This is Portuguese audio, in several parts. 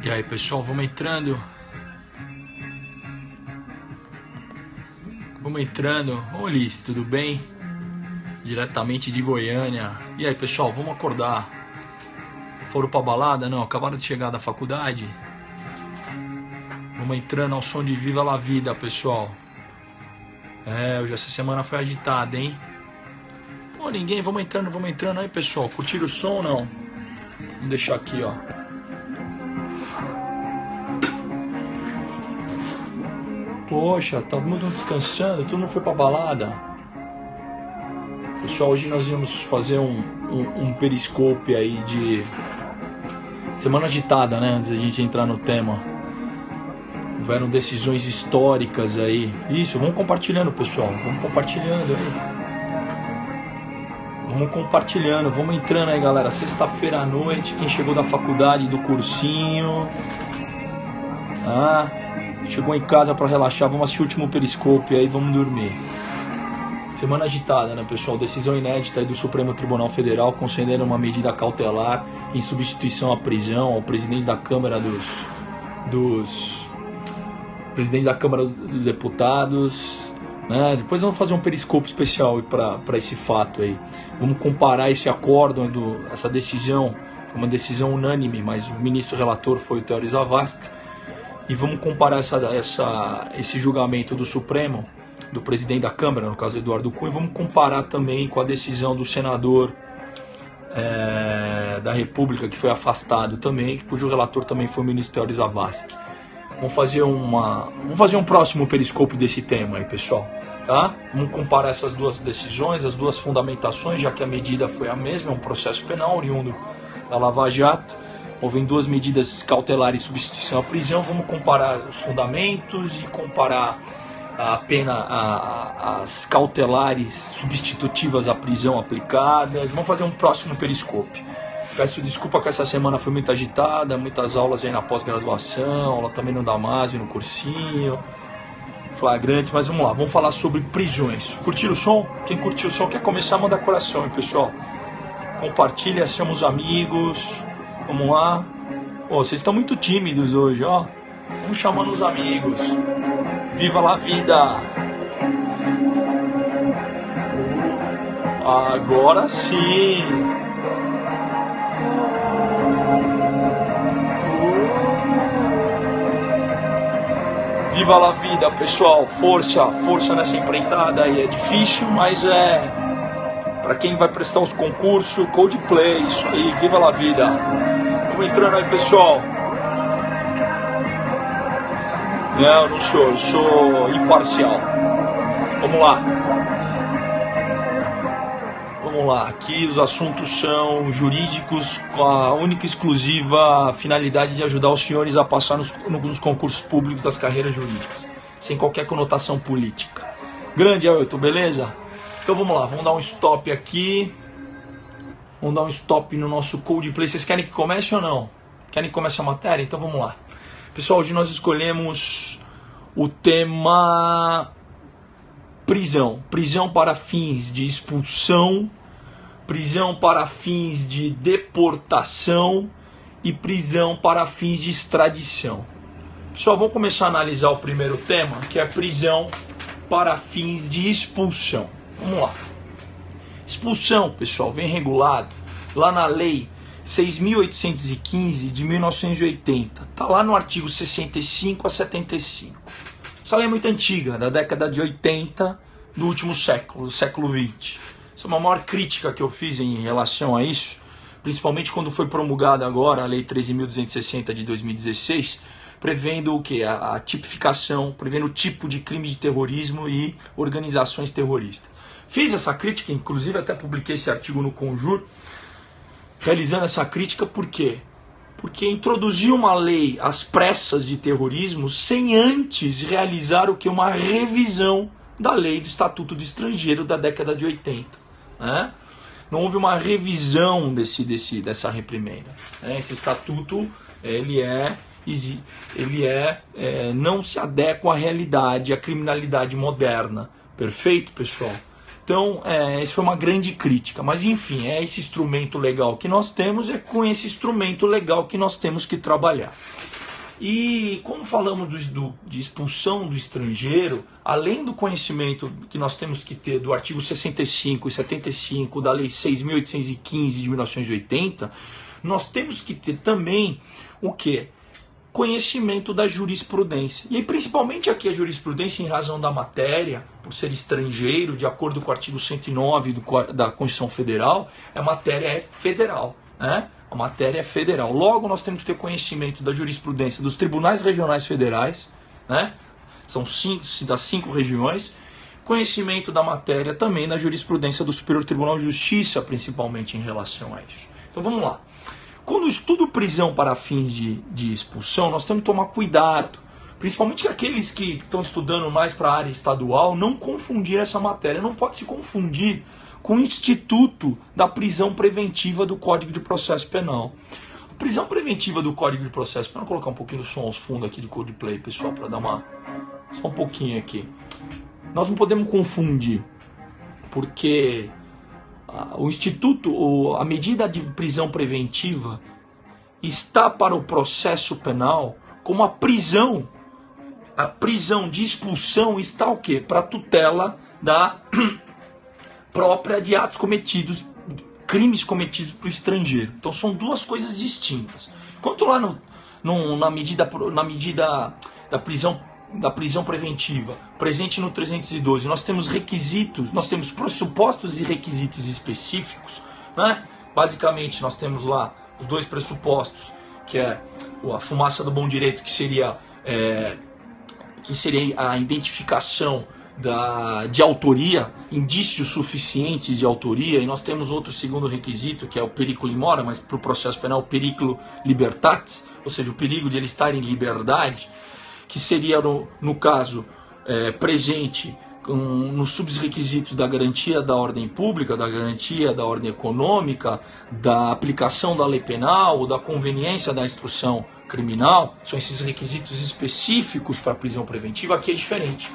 E aí, pessoal, vamos entrando. Ô, Liz, tudo bem? Diretamente de Goiânia. E aí, pessoal, vamos acordar. Foram pra balada? Não, acabaram de chegar da faculdade. Vamos entrando ao som de Viva la Vida, pessoal. Hoje essa semana foi agitada, hein? Pô, ninguém, vamos entrando aí, pessoal. Curtiram o som ou não? Vamos deixar aqui, ó. Poxa, tá todo mundo descansando, todo mundo foi pra balada. Pessoal, hoje nós íamos fazer um periscope aí de semana agitada, né? Antes da gente entrar no tema. Houveram decisões históricas aí. Isso, vamos compartilhando, pessoal. Vamos compartilhando aí. Vamos entrando aí, galera. Sexta-feira à noite, quem chegou da faculdade, do cursinho. Chegou em casa para relaxar, vamos assistir o último periscope aí, vamos dormir. Semana agitada, né, pessoal? Decisão inédita aí do Supremo Tribunal Federal concedendo uma medida cautelar em substituição à prisão ao presidente da Câmara presidente da Câmara dos Deputados, né? Depois vamos fazer um periscope especial para esse fato aí. Vamos comparar esse acórdão, essa decisão, foi uma decisão unânime, mas o ministro relator foi o Teori Zavascki. E vamos comparar esse julgamento do Supremo, do presidente da Câmara, no caso Eduardo Cunha, e vamos comparar também com a decisão do senador da República, que foi afastado também, cujo relator também foi o ministro Teori Zavascki. Vamos fazer um próximo periscope desse tema aí, pessoal. Tá? Vamos comparar essas duas decisões, as duas fundamentações, já que a medida foi a mesma, é um processo penal oriundo da Lava Jato. Houve duas medidas cautelares e substituição à prisão. Vamos comparar os fundamentos e comparar a pena, as cautelares substitutivas à prisão aplicadas. Vamos fazer um próximo periscope. Peço desculpa que essa semana foi muito agitada, muitas aulas aí na pós-graduação, aula também no Damásio, no cursinho, flagrantes, mas vamos lá, vamos falar sobre prisões. Curtiram o som? Quem curtiu o som quer começar, manda coração, hein, pessoal? Compartilha, somos amigos. Vamos lá. Vocês estão muito tímidos hoje, ó. Vamos chamando os amigos. Viva la vida! Agora sim! Viva la vida, pessoal! Força nessa empreitada aí. É difícil, mas para quem vai prestar os concursos, Coldplay, isso aí, viva la vida! Vamos entrando aí, pessoal. Não, não sou, eu sou imparcial. Vamos lá, aqui os assuntos são jurídicos com a única e exclusiva finalidade de ajudar os senhores a passar nos concursos públicos das carreiras jurídicas, sem qualquer conotação política. Grande, Ailton, beleza? Então vamos lá, vamos dar um stop aqui. Vamos dar um stop no nosso Coldplay. Vocês querem que comece ou não? Querem que comece a matéria? Então vamos lá. Pessoal, hoje nós escolhemos o tema prisão. Prisão para fins de expulsão, prisão para fins de deportação e prisão para fins de extradição. Pessoal, vamos começar a analisar o primeiro tema, que é prisão para fins de expulsão. Vamos lá. Expulsão, pessoal, vem regulado lá na Lei 6.815 de 1980. Está lá no artigo 65 a 75. Essa lei é muito antiga, da década de 80 do último século, do século 20. Essa é uma maior crítica que eu fiz em relação a isso, principalmente quando foi promulgada agora a Lei 13.260 de 2016, prevendo o quê? A tipificação, prevendo o tipo de crime de terrorismo e organizações terroristas. Fiz essa crítica, inclusive até publiquei esse artigo no Conjur, realizando essa crítica, por quê? Porque introduziu uma lei às pressas de terrorismo sem antes realizar o que? Uma revisão da lei do Estatuto do Estrangeiro da década de 80. Né? Não houve uma revisão dessa reprimenda. Né? Esse estatuto não se adequa à realidade, à criminalidade moderna. Perfeito, pessoal? Então, isso foi uma grande crítica. Mas, enfim, é esse instrumento legal que nós temos, é com esse instrumento legal que nós temos que trabalhar. E quando falamos de expulsão do estrangeiro, além do conhecimento que nós temos que ter do artigo 65 e 75 da Lei 6.815 de 1980, nós temos que ter também o quê? Conhecimento da jurisprudência. E aí, principalmente aqui a jurisprudência em razão da matéria, por ser estrangeiro, de acordo com o artigo 109 da Constituição Federal, a matéria é federal, né? A matéria é federal. Logo, nós temos que ter conhecimento da jurisprudência dos tribunais regionais federais, né? São das 5 regiões. Conhecimento da matéria também da jurisprudência do Superior Tribunal de Justiça, principalmente em relação a isso. Então vamos lá. Quando eu estudo prisão para fins de expulsão, nós temos que tomar cuidado, principalmente aqueles que estão estudando mais para a área estadual, não confundir essa matéria. Não pode se confundir com o Instituto da Prisão Preventiva do Código de Processo Penal. A prisão preventiva do Código de Processo Penal, vou colocar um pouquinho do som aos fundos aqui de Codeplay, pessoal, para dar só um pouquinho aqui. Nós não podemos confundir, porque o Instituto, a medida de prisão preventiva está para o processo penal, como a prisão de expulsão está o quê? Para a tutela da própria de atos cometidos, crimes cometidos pelo estrangeiro. Então são duas coisas distintas. Enquanto lá na medida da prisão preventiva, presente no 312, nós temos requisitos, nós temos pressupostos e requisitos específicos, né? Basicamente nós temos lá os 2 pressupostos, que é a fumaça do bom direito, que seria a identificação de autoria, indícios suficientes de autoria, e nós temos outro segundo requisito, que é o periculo in mora, mas para o processo penal o periculo libertatis, ou seja, o perigo de ele estar em liberdade, que seria, no caso, presente nos subrequisitos da garantia da ordem pública, da garantia da ordem econômica, da aplicação da lei penal, da conveniência da instrução criminal. São esses requisitos específicos para a prisão preventiva. Aqui é diferente.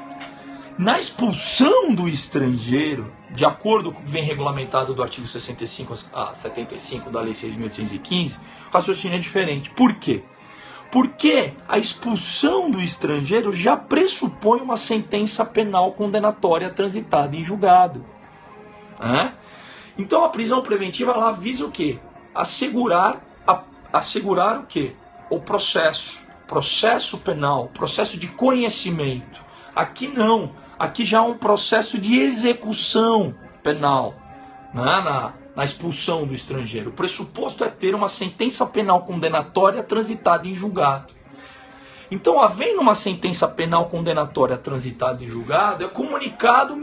Na expulsão do estrangeiro, de acordo com o que vem regulamentado do artigo 65 a 75 da Lei 6.815, o raciocínio é diferente. Por quê? Porque a expulsão do estrangeiro já pressupõe uma sentença penal condenatória transitada em julgado. Então a prisão preventiva ela visa o quê? Assegurar o quê? O processo penal, processo de conhecimento. Aqui não, aqui já há um processo de execução penal, na expulsão do estrangeiro. O pressuposto é ter uma sentença penal condenatória transitada em julgado. Então, havendo uma sentença penal condenatória transitada em julgado, é comunicado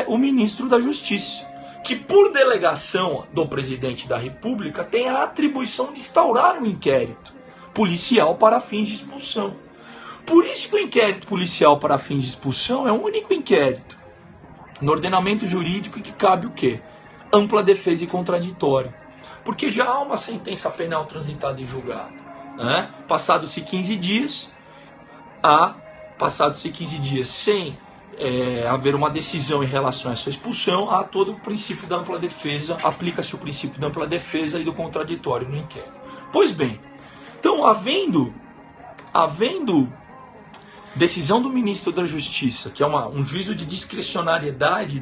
o ministro da Justiça, que por delegação do presidente da República tem a atribuição de instaurar um inquérito policial para fins de expulsão. Por isso que o inquérito policial para fins de expulsão é o único inquérito no ordenamento jurídico que cabe o quê? Ampla defesa e contraditório. Porque já há uma sentença penal transitada em julgado. Passados-se 15 dias, sem haver uma decisão em relação a essa expulsão, há todo o princípio da ampla defesa, aplica-se o princípio da ampla defesa e do contraditório no inquérito. Pois bem, então havendo decisão do ministro da Justiça, que é um juízo de discricionariedade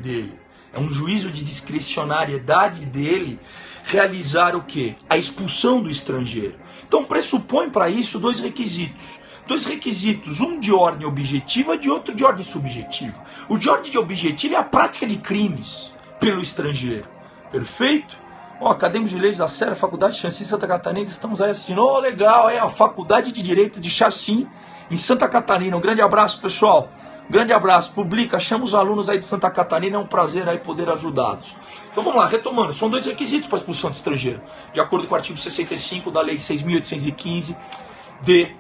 dele, realizar o quê? A expulsão do estrangeiro. Então pressupõe para isso 2 requisitos. 2 requisitos, um de ordem objetiva e outro de ordem subjetiva. O de ordem objetiva é a prática de crimes pelo estrangeiro. Perfeito? Acadêmicos de Leis da Serra, Faculdade de Xaxim, Santa Catarina, estamos aí assistindo. Legal, a Faculdade de Direito de Xaxim, em Santa Catarina. Um grande abraço, pessoal. Grande abraço. Publica, chama os alunos aí de Santa Catarina, é um prazer aí poder ajudá-los. Então vamos lá, retomando. São 2 requisitos para a expulsão do estrangeiro, de acordo com o artigo 65 da Lei 6.815 de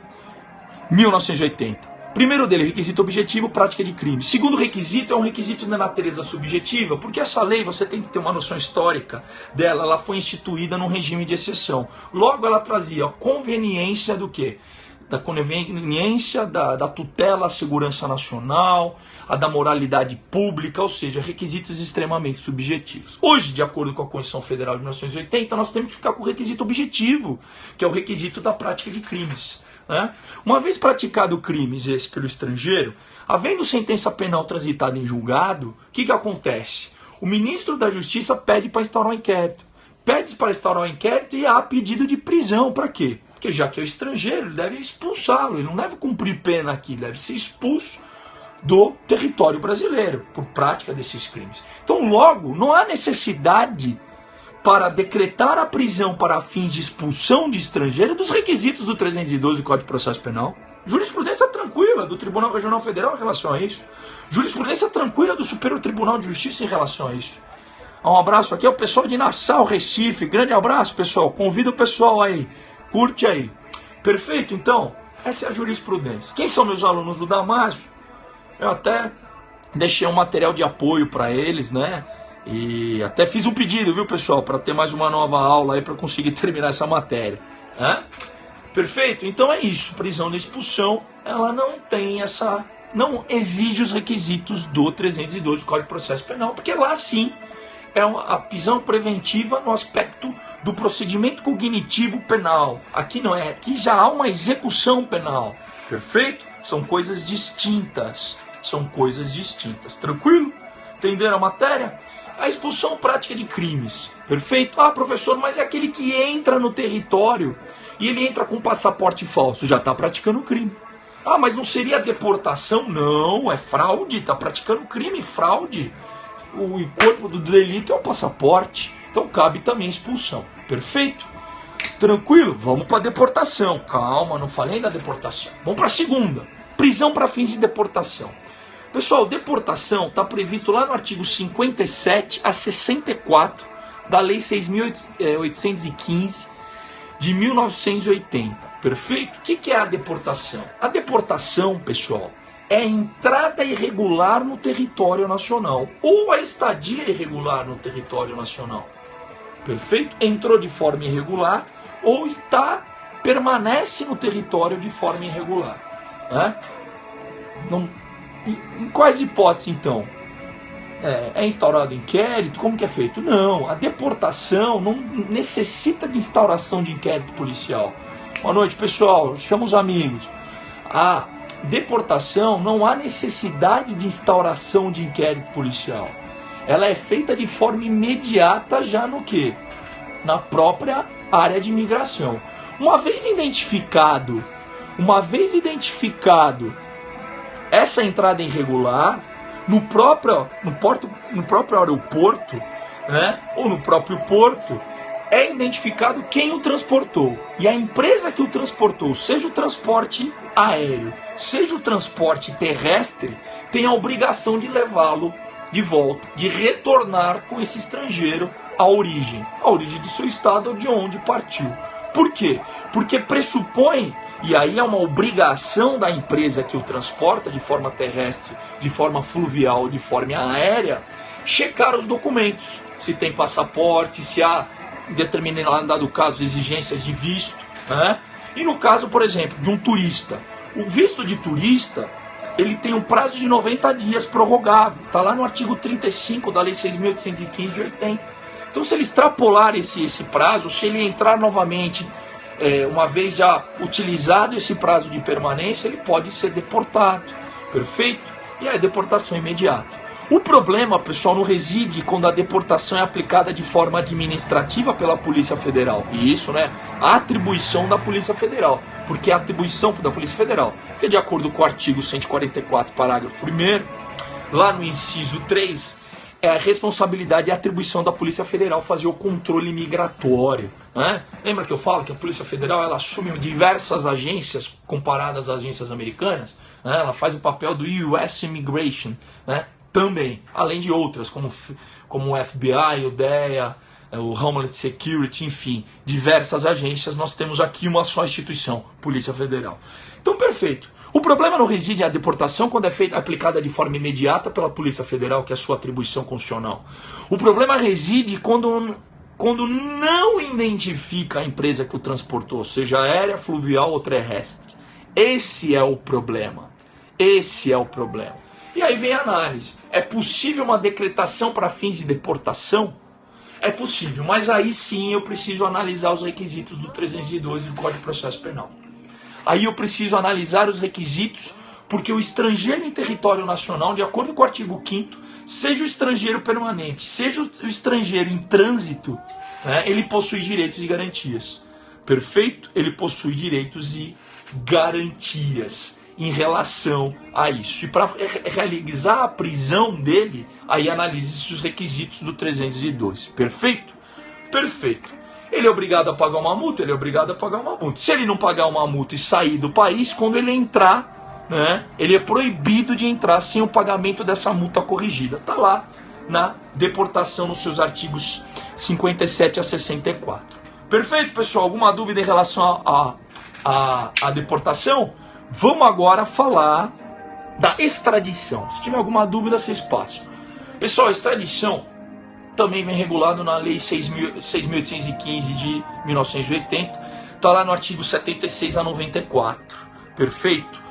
1980. Primeiro dele, requisito objetivo, prática de crime. Segundo requisito é um requisito de natureza subjetiva, porque essa lei, você tem que ter uma noção histórica dela, ela foi instituída num regime de exceção. Logo, ela trazia a conveniência do quê? da conveniência, da tutela à segurança nacional, a da moralidade pública, ou seja, requisitos extremamente subjetivos. Hoje, de acordo com a Constituição Federal de 1980, nós temos que ficar com o requisito objetivo, que é o requisito da prática de crimes. Né? Uma vez praticado crimes esse pelo estrangeiro, havendo sentença penal transitada em julgado, o que acontece? O ministro da Justiça pede para instaurar um inquérito. Pede para instaurar um inquérito e há pedido de prisão. Para quê? Porque já que é o estrangeiro, ele deve expulsá-lo. Ele não deve cumprir pena aqui, ele deve ser expulso do território brasileiro por prática desses crimes. Então, logo, não há necessidade para decretar a prisão para fins de expulsão de estrangeiro dos requisitos do 312 do Código de Processo Penal. Jurisprudência tranquila do Tribunal Regional Federal em relação a isso. Jurisprudência tranquila do Superior Tribunal de Justiça em relação a isso. Um abraço aqui ao pessoal de Nassau, Recife. Grande abraço, pessoal. Convido o pessoal aí. Curte aí. Perfeito? Então, essa é a jurisprudência. Quem são meus alunos do Damásio? Eu até deixei um material de apoio para eles, né? E até fiz um pedido, viu, pessoal? Para ter mais uma nova aula aí para conseguir terminar essa matéria. Né? Perfeito? Então é isso. Prisão de expulsão, ela não exige os requisitos do 312 do Código de Processo Penal, porque lá sim é a prisão preventiva no aspecto do procedimento cognitivo penal. Aqui não é, aqui já há uma execução penal. Perfeito? São coisas distintas. São coisas distintas. Tranquilo? Entenderam a matéria? A expulsão prática de crimes. Perfeito? Ah, professor, mas é aquele que entra no território e ele entra com passaporte falso. Já está praticando crime. Ah, mas não seria deportação? Não, é fraude. Está praticando crime, fraude. O corpo do delito é o passaporte. Então cabe também expulsão. Perfeito? Tranquilo? Vamos para deportação. Calma, não falei da deportação. Vamos para a segunda. Prisão para fins de deportação. Pessoal, deportação está previsto lá no artigo 57 a 64 da Lei 6.815 de 1980. Perfeito? O que é a deportação? A deportação, pessoal, é a entrada irregular no território nacional ou a estadia irregular no território nacional. Perfeito? Entrou de forma irregular ou permanece no território de forma irregular. Né? Em quais hipóteses, então? É instaurado inquérito? Como que é feito? Não, a deportação não necessita de instauração de inquérito policial. Boa noite, pessoal. Chama os amigos. A deportação não há necessidade de instauração de inquérito policial. Ela é feita de forma imediata já no quê? Na própria área de imigração. Uma vez identificado essa entrada irregular, no próprio aeroporto, né, ou no próprio porto, é identificado quem o transportou. E a empresa que o transportou, seja o transporte aéreo, seja o transporte terrestre, tem a obrigação de levá-lo de volta, de retornar com esse estrangeiro à origem do seu estado ou de onde partiu. Por quê? Porque pressupõe, e aí é uma obrigação da empresa que o transporta de forma terrestre, de forma fluvial, de forma aérea, checar os documentos. Se tem passaporte, se há, em determinado caso, exigências de visto. Né? E no caso, por exemplo, de um turista. O visto de turista, ele tem um prazo de 90 dias prorrogável. Está lá no artigo 35 da Lei 6.815 de 80. Então, se ele extrapolar esse prazo, se ele entrar novamente, uma vez já utilizado esse prazo de permanência, ele pode ser deportado. Perfeito? E aí, deportação imediata. O problema, pessoal, não reside quando a deportação é aplicada de forma administrativa pela Polícia Federal. E isso, né? A atribuição da Polícia Federal. Porque é a atribuição da Polícia Federal. Porque de acordo com o artigo 144, parágrafo 1º, lá no inciso 3, é a responsabilidade e a atribuição da Polícia Federal fazer o controle migratório. Né? Lembra que eu falo que a Polícia Federal ela assume diversas agências comparadas às agências americanas? Né? Ela faz o papel do US Immigration, né? Também, além de outras, como o FBI, o DEA, o Homeland Security, enfim, diversas agências. Nós temos aqui uma só instituição, Polícia Federal. Então, perfeito. O problema não reside na deportação quando é aplicada de forma imediata pela Polícia Federal, que é a sua atribuição constitucional. O problema reside quando não identifica a empresa que o transportou, seja aérea, fluvial ou terrestre. Esse é o problema. Esse é o problema. E aí vem a análise. É possível uma decretação para fins de deportação? É possível, mas aí sim eu preciso analisar os requisitos do 302 do Código de Processo Penal. Aí eu preciso analisar os requisitos, porque o estrangeiro em território nacional, de acordo com o artigo 5º, seja o estrangeiro permanente, seja o estrangeiro em trânsito, né, ele possui direitos e garantias. Perfeito? Ele possui direitos e garantias em relação a isso. E para realizar a prisão dele, aí analise-se os requisitos do 302. Perfeito? Perfeito. Ele é obrigado a pagar uma multa? Ele é obrigado a pagar uma multa. Se ele não pagar uma multa e sair do país, quando ele entrar, né, ele é proibido de entrar sem o pagamento dessa multa corrigida. Está lá na deportação nos seus artigos 57 a 64. Perfeito, pessoal? Alguma dúvida em relação à deportação? Vamos agora falar da extradição. Se tiver alguma dúvida, vocês passam. Pessoal, a extradição também vem regulado na Lei 6.815 de 1980. Está lá no artigo 76 a 94. Perfeito?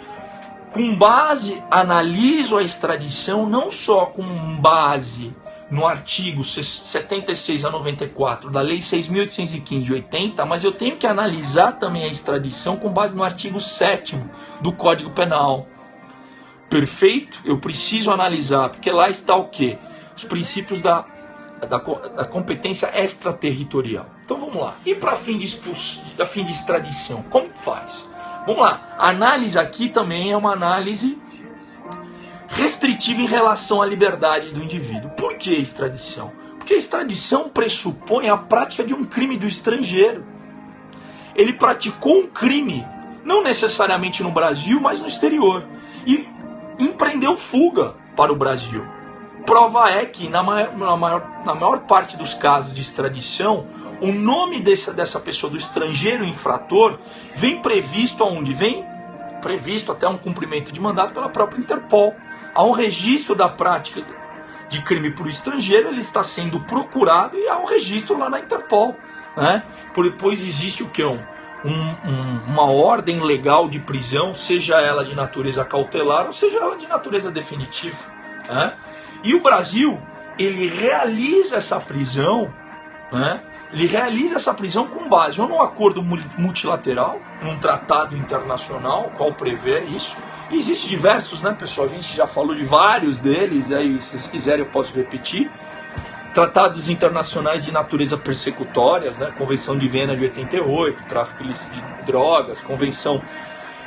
Com base, analiso a extradição não só com base no artigo 76 a 94 da Lei 6.815 de 80, mas eu tenho que analisar também a extradição com base no artigo 7º do Código Penal. Perfeito? Eu preciso analisar, porque lá está o quê? Os princípios da competência extraterritorial. Então vamos lá. E para fim de extradição, como faz? Vamos lá. A análise aqui também é uma análise restritiva em relação à liberdade do indivíduo. Por que extradição? Porque a extradição pressupõe a prática de um crime do estrangeiro. Ele praticou um crime, não necessariamente no Brasil, mas no exterior, e empreendeu fuga para o Brasil. Prova é que, na maior parte dos casos de extradição, o nome dessa pessoa, do estrangeiro infrator, vem previsto aonde? Vem previsto até um cumprimento de mandato pela própria Interpol. Há um registro da prática de crime por estrangeiro, ele está sendo procurado e há um registro lá na Interpol, né? Pois existe o quê? Uma ordem legal de prisão, seja ela de natureza cautelar ou seja ela de natureza definitiva, né? E o Brasil, ele realiza essa prisão, né? Ele realiza essa prisão com base ou num acordo multilateral, num tratado internacional, qual prevê isso. E existem diversos, né, pessoal? A gente já falou de vários deles, aí se vocês quiserem eu posso repetir. Tratados internacionais de natureza persecutórias, né? Convenção de Viena de 88, tráfico ilícito de drogas, Convenção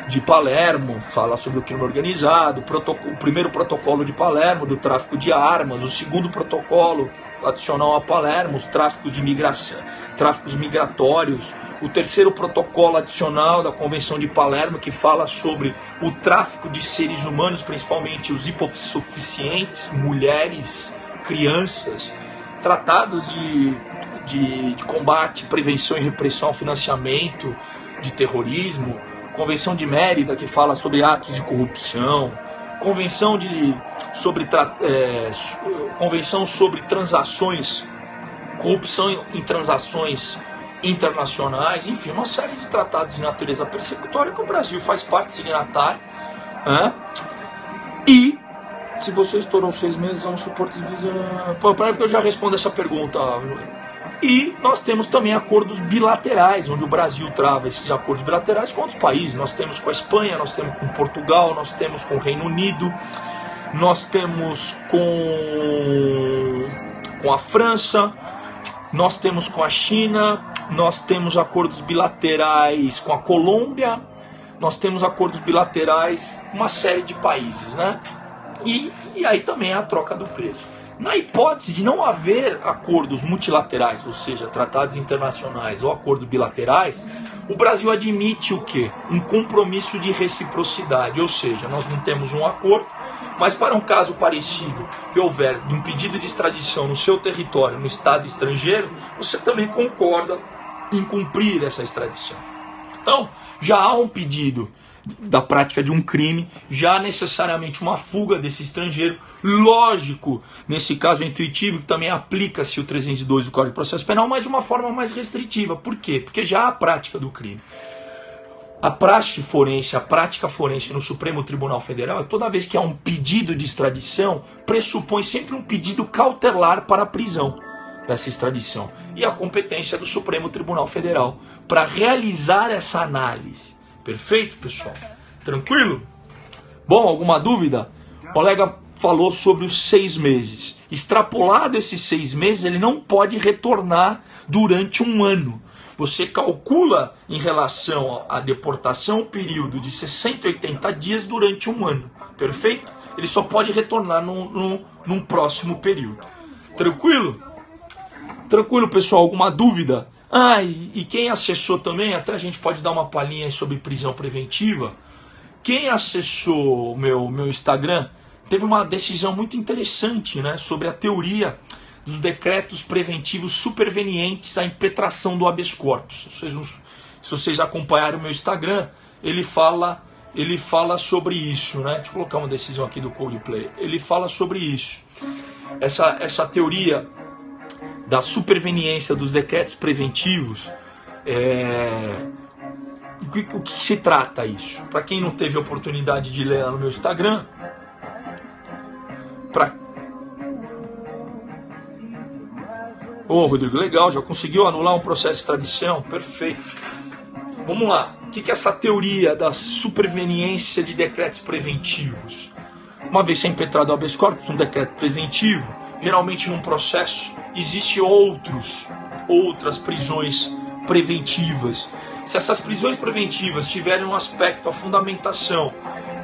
de Palermo, fala sobre o crime organizado, o primeiro protocolo de Palermo, do tráfico de armas, o segundo protocolo adicional a Palermo, os tráficos de migração, tráficos migratórios, o terceiro protocolo adicional da Convenção de Palermo, que fala sobre o tráfico de seres humanos, principalmente os hipossuficientes, mulheres, crianças, tratados de combate, prevenção e repressão ao financiamento de terrorismo, Convenção de Mérida, que fala sobre atos de corrupção, Convenção sobre transações, corrupção em transações internacionais, enfim, uma série de tratados de natureza persecutória que o Brasil faz parte, signatário, né? E se você estourou 6 meses, vamos supor que eu já respondo essa pergunta. E nós temos também acordos bilaterais, onde o Brasil trava esses acordos bilaterais com outros países. Nós temos com a Espanha, nós temos com Portugal, nós temos com o Reino Unido, nós temos com a França, nós temos com a China, nós temos acordos bilaterais com a Colômbia, nós temos acordos bilaterais com uma série de países, né? E aí também a troca do preso. Na hipótese de não haver acordos multilaterais, ou seja, tratados internacionais ou acordos bilaterais, o Brasil admite o quê? Um compromisso de reciprocidade, ou seja, nós não temos um acordo, mas para um caso parecido que houver um pedido de extradição no seu território, no estado estrangeiro, você também concorda em cumprir essa extradição. Então, já há um pedido da prática de um crime, já necessariamente uma fuga desse estrangeiro. Lógico, nesse caso é intuitivo que também aplica-se o 302 do Código de Processo Penal, mas de uma forma mais restritiva. Por quê? Porque já há a prática do crime. A praxe forense, a prática forense no Supremo Tribunal Federal, toda vez que há um pedido de extradição, pressupõe sempre um pedido cautelar para a prisão dessa extradição. E a competência do Supremo Tribunal Federal para realizar essa análise. Perfeito, pessoal? Tranquilo? Bom, alguma dúvida? O colega falou sobre os 6 meses. Extrapolado esses 6 meses, ele não pode retornar durante um ano. Você calcula em relação à deportação um período de 680 dias durante um ano. Perfeito? Ele só pode retornar num próximo período. Tranquilo? Tranquilo, pessoal? Alguma dúvida? E quem acessou também, até a gente pode dar uma palhinha sobre prisão preventiva. Quem acessou o meu Instagram teve uma decisão muito interessante, né, sobre a teoria dos decretos preventivos supervenientes à impetração do habeas corpus. Se vocês acompanharem o meu Instagram, ele fala sobre isso, né? Deixa eu colocar uma decisão aqui do Coldplay. Ele fala sobre isso. Essa teoria da superveniência dos decretos preventivos, o que se trata isso? Para quem não teve a oportunidade de ler lá no meu Instagram, Rodrigo, legal, já conseguiu anular um processo de extradição? Perfeito. Vamos lá. O que é essa teoria da superveniência de decretos preventivos? Uma vez impetrado o habeas corpus, um decreto preventivo, geralmente num processo existem outras prisões preventivas. Se essas prisões preventivas tiverem um aspecto, a fundamentação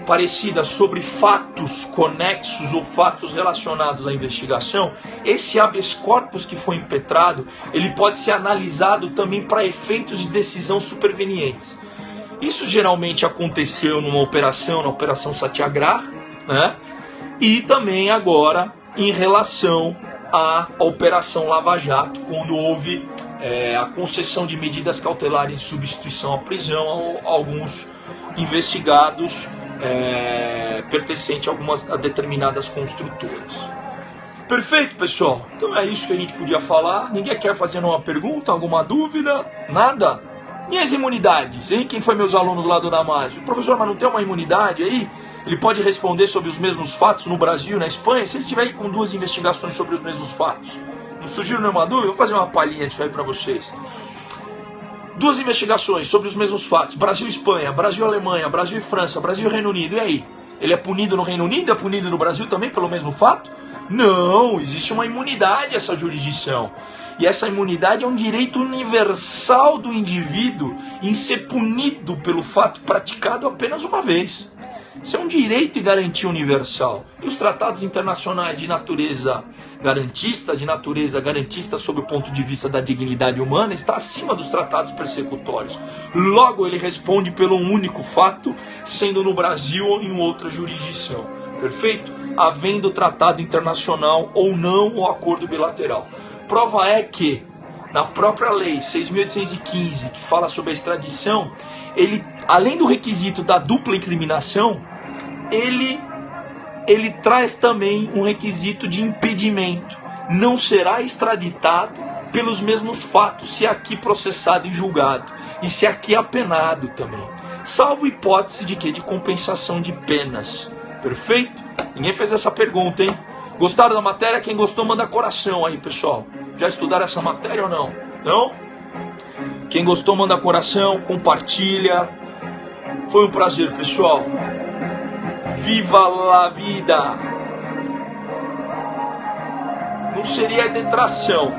parecida sobre fatos conexos ou fatos relacionados à investigação, esse habeas corpus que foi impetrado, ele pode ser analisado também para efeitos de decisão supervenientes. Isso geralmente aconteceu na Operação Satyagraha, né? E também agora em relação à Operação Lava Jato, quando houve a concessão de medidas cautelares de substituição à prisão a alguns investigados pertencente a determinadas construtoras. Perfeito, pessoal? Então é isso que a gente podia falar. Ninguém quer fazer uma pergunta, alguma dúvida? Nada? E as imunidades, hein? Quem foi meus alunos lá do Damásio? Professor, mas não tem uma imunidade aí? Ele pode responder sobre os mesmos fatos no Brasil e na Espanha? Se ele estiver aí com 2 investigações sobre os mesmos fatos. Não surgiu nenhuma dúvida? Eu vou fazer uma palhinha disso aí para vocês. 2 investigações sobre os mesmos fatos. Brasil e Espanha, Brasil e Alemanha, Brasil e França, Brasil e Reino Unido. E aí? Ele é punido no Reino Unido? É punido no Brasil também pelo mesmo fato? Não, existe uma imunidade a essa jurisdição. E essa imunidade é um direito universal do indivíduo em ser punido pelo fato praticado apenas uma vez. Isso é um direito e garantia universal. E os tratados internacionais de natureza garantista sob o ponto de vista da dignidade humana, está acima dos tratados persecutórios. Logo, ele responde pelo único fato, sendo no Brasil ou em outra jurisdição. Perfeito? Havendo tratado internacional ou não, ou acordo bilateral. Prova é que, na própria lei 6.815, que fala sobre a extradição, ele, além do requisito da dupla incriminação, ele traz também um requisito de impedimento. Não será extraditado pelos mesmos fatos se aqui processado e julgado, e se aqui apenado também. Salvo hipótese de quê? De compensação de penas. Perfeito? Ninguém fez essa pergunta, hein? Gostaram da matéria? Quem gostou, manda coração aí, pessoal. Já estudaram essa matéria ou não? Não? Quem gostou, manda coração, compartilha. Foi um prazer, pessoal. Viva la vida! Não seria detração,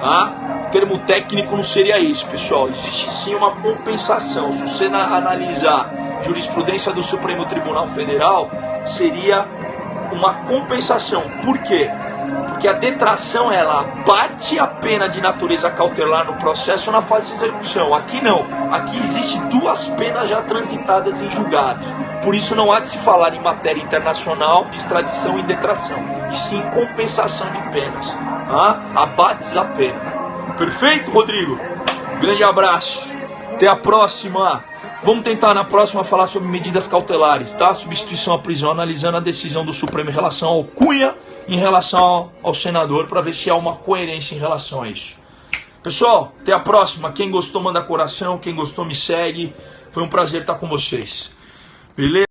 tá? O termo técnico não seria esse, pessoal. Existe sim uma compensação. Se você analisar jurisprudência do Supremo Tribunal Federal, seria uma compensação. Por quê? Porque a detração, ela bate a pena de natureza cautelar no processo na fase de execução. Aqui não. Aqui existe 2 penas já transitadas em julgados. Por isso não há de se falar em matéria internacional de extradição e detração, e sim compensação de penas. Abate a pena. Perfeito, Rodrigo? Grande abraço. Até a próxima. Vamos tentar na próxima falar sobre medidas cautelares, tá? Substituição à prisão, analisando a decisão do Supremo em relação ao Cunha e em relação ao senador, para ver se há uma coerência em relação a isso. Pessoal, até a próxima. Quem gostou, manda coração. Quem gostou, me segue. Foi um prazer estar com vocês. Beleza?